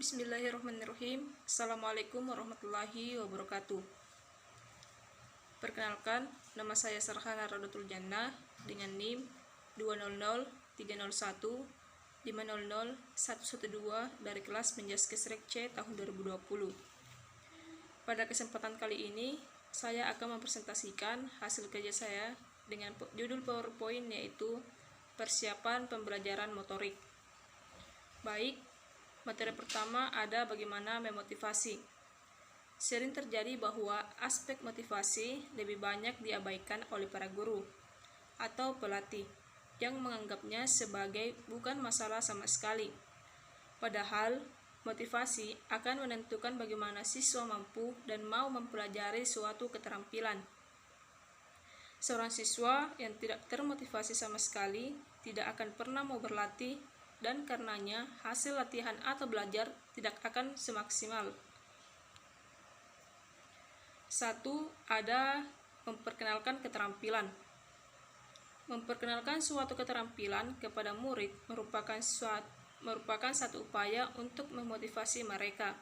Bismillahirrahmanirrahim. Assalamualaikum warahmatullahi wabarakatuh. Perkenalkan, nama saya Sarhana Raudatul Jannah dengan NIM 20030150112 dari kelas Menjaskes C tahun 2020. Pada kesempatan kali ini, saya akan mempresentasikan hasil kerja saya dengan judul PowerPoint yaitu Persiapan Pembelajaran Motorik. Baik, materi pertama ada bagaimana memotivasi. Sering terjadi bahwa aspek motivasi lebih banyak diabaikan oleh para guru atau pelatih yang menganggapnya sebagai bukan masalah sama sekali. Padahal, motivasi akan menentukan bagaimana siswa mampu dan mau mempelajari suatu keterampilan. Seorang siswa yang tidak termotivasi sama sekali tidak akan pernah mau berlatih dan karenanya hasil latihan atau belajar tidak akan semaksimal. 1. Ada memperkenalkan keterampilan. Memperkenalkan suatu keterampilan kepada murid merupakan satu upaya untuk memotivasi mereka.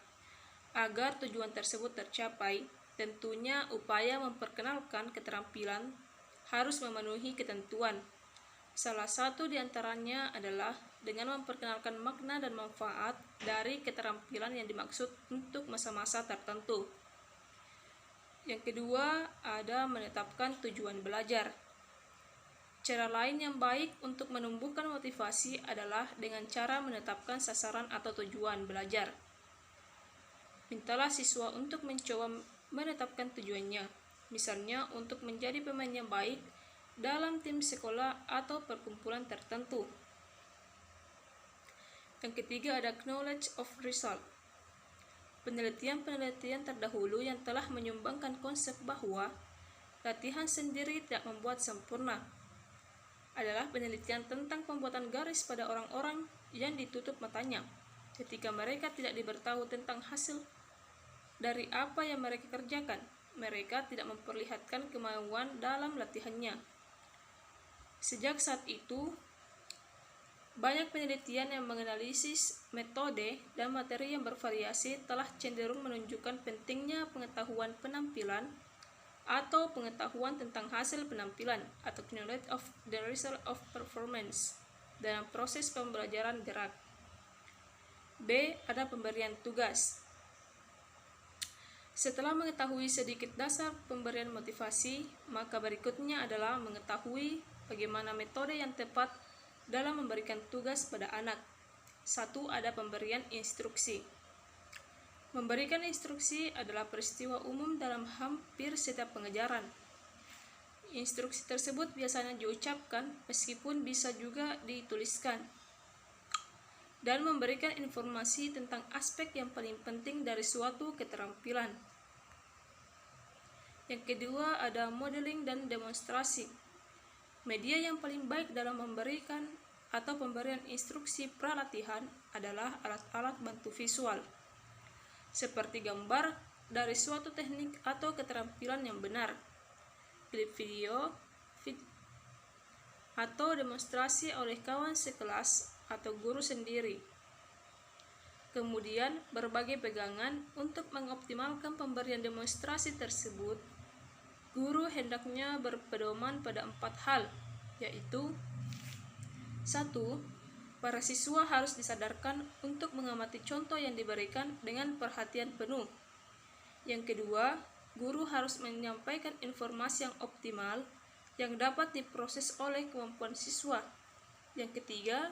Agar tujuan tersebut tercapai, tentunya upaya memperkenalkan keterampilan harus memenuhi ketentuan. Salah satu di antaranya adalah dengan memperkenalkan makna dan manfaat dari keterampilan yang dimaksud untuk masa-masa tertentu. Yang kedua, ada menetapkan tujuan belajar. Cara lain yang baik untuk menumbuhkan motivasi adalah dengan cara menetapkan sasaran atau tujuan belajar. Mintalah siswa untuk mencoba menetapkan tujuannya, misalnya untuk menjadi pemain yang baik dalam tim sekolah atau perkumpulan tertentu. Yang ketiga ada knowledge of result. Penelitian-penelitian terdahulu yang telah menyumbangkan konsep bahwa latihan sendiri tidak membuat sempurna adalah penelitian tentang pembuatan garis pada orang-orang yang ditutup matanya ketika mereka tidak diberitahu tentang hasil dari apa yang mereka kerjakan. Mereka tidak memperlihatkan kemauan dalam latihannya. Sejak saat itu, banyak penelitian yang menganalisis metode dan materi yang bervariasi telah cenderung menunjukkan pentingnya pengetahuan penampilan atau pengetahuan tentang hasil penampilan atau knowledge of the result of performance dalam proses pembelajaran gerak. B. Ada pemberian tugas. Setelah mengetahui sedikit dasar pemberian motivasi, maka berikutnya adalah mengetahui bagaimana metode yang tepat dalam memberikan tugas pada anak. 1. Ada pemberian instruksi. Memberikan instruksi adalah peristiwa umum dalam hampir setiap pengajaran. Instruksi tersebut biasanya diucapkan meskipun bisa juga dituliskan dan memberikan informasi tentang aspek yang paling penting dari suatu keterampilan. Yang kedua ada modeling dan demonstrasi. Media yang paling baik dalam memberikan atau pemberian instruksi pralatihan adalah alat-alat bantu visual, seperti gambar dari suatu teknik atau keterampilan yang benar, klip video, atau demonstrasi oleh kawan sekelas atau guru sendiri. Kemudian, berbagai pegangan untuk mengoptimalkan pemberian demonstrasi tersebut. Guru hendaknya berpedoman pada 4 hal, yaitu 1. Para siswa harus disadarkan untuk mengamati contoh yang diberikan dengan perhatian penuh. Yang kedua, guru harus menyampaikan informasi yang optimal yang dapat diproses oleh kemampuan siswa. Yang ketiga,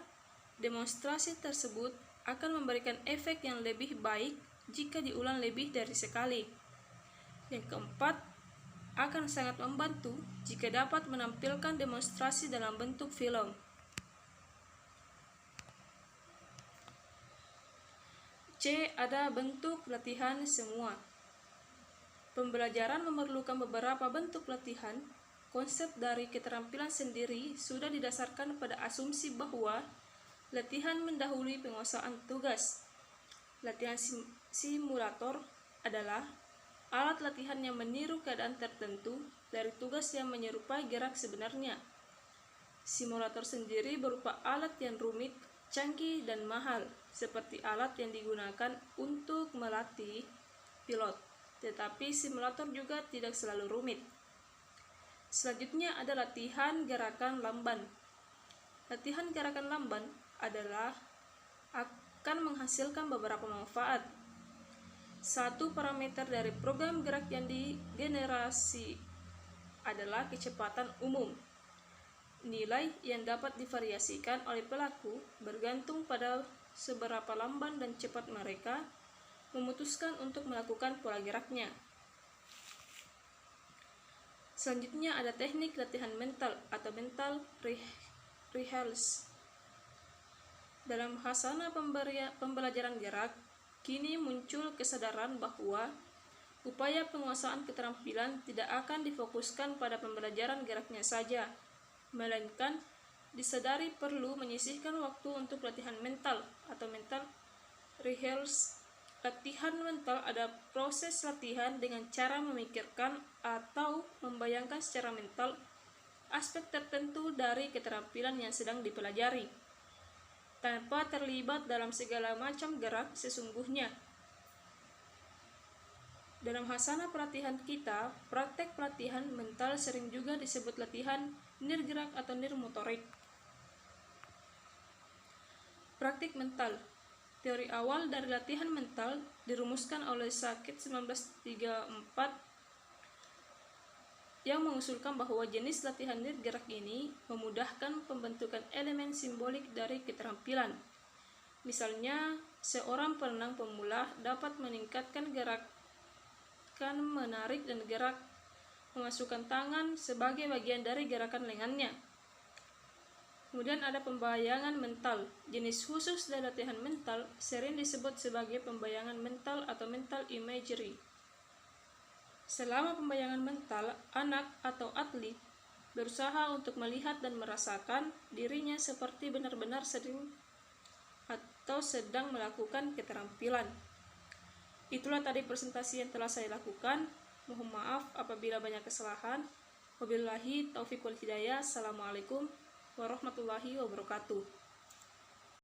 demonstrasi tersebut akan memberikan efek yang lebih baik jika diulang lebih dari sekali. Yang keempat, akan sangat membantu jika dapat menampilkan demonstrasi dalam bentuk film. C. Ada bentuk latihan semua. Pembelajaran memerlukan beberapa bentuk latihan. Konsep dari keterampilan sendiri sudah didasarkan pada asumsi bahwa latihan mendahului penguasaan tugas. Latihan simulator adalah alat latihan yang meniru keadaan tertentu dari tugas yang menyerupai gerak sebenarnya. Simulator sendiri berupa alat yang rumit canggih dan mahal, seperti alat yang digunakan untuk melatih pilot, tetapi simulator juga tidak selalu rumit. Selanjutnya ada latihan gerakan lamban. Latihan gerakan lamban akan menghasilkan beberapa manfaat. Satu parameter dari program gerak yang digenerasi adalah kecepatan umum. Nilai yang dapat divariasikan oleh pelaku bergantung pada seberapa lamban dan cepat mereka memutuskan untuk melakukan pola geraknya. Selanjutnya ada teknik latihan mental atau mental rehearsal. Dalam khasana pembelajaran gerak, kini muncul kesadaran bahwa upaya penguasaan keterampilan tidak akan difokuskan pada pembelajaran geraknya saja, melainkan disadari perlu menyisihkan waktu untuk latihan mental atau mental rehearsal. Latihan mental adalah proses latihan dengan cara memikirkan atau membayangkan secara mental aspek tertentu dari keterampilan yang sedang dipelajari, tanpa terlibat dalam segala macam gerak sesungguhnya. Dalam khasana pelatihan kita, praktek pelatihan mental sering juga disebut latihan nirgerak atau nirmotorik. Praktik mental. Teori awal dari latihan mental dirumuskan oleh Sackett 1934 yang mengusulkan bahwa jenis latihan nirgerak ini memudahkan pembentukan elemen simbolik dari keterampilan. Misalnya, seorang perenang pemula dapat meningkatkan gerakan menarik dan gerak memasukkan tangan sebagai bagian dari gerakan lengannya. Kemudian ada pembayangan mental. Jenis khusus dari latihan mental sering disebut sebagai pembayangan mental atau mental imagery. Selama pembayangan mental, anak atau atlet berusaha untuk melihat dan merasakan dirinya seperti benar-benar sedang melakukan keterampilan. Itulah tadi presentasi yang telah saya lakukan. Mohon maaf apabila banyak kesalahan. Wabillahi taufiq wal hidayah. Assalamualaikum warahmatullahi wabarakatuh.